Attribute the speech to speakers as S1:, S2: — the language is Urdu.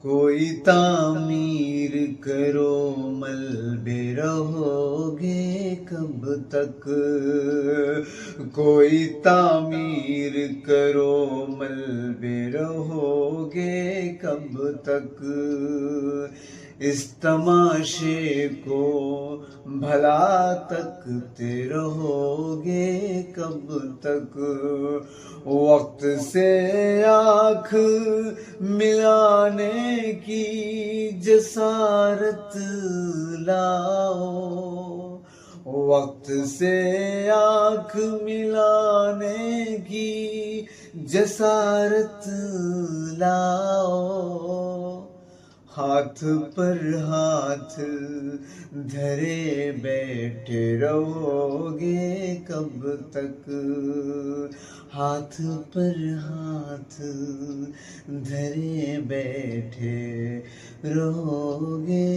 S1: کوئی تعمیر کرو ملبے رہو گے کب تک، کوئی تعمیر کرو ملبے رہو گے کب تک، اس تماشے کو بھلا تکتے رہو گے کب تک، وقت سے آنکھ ملانے کی جسارت لاؤ، وقت سے آنکھ ملانے کی جسارت لاؤ، ہاتھ پر ہاتھ دھرے بیٹھے رہو گے کب تک، ہاتھ پر ہاتھ دھرے بیٹھے رہو گے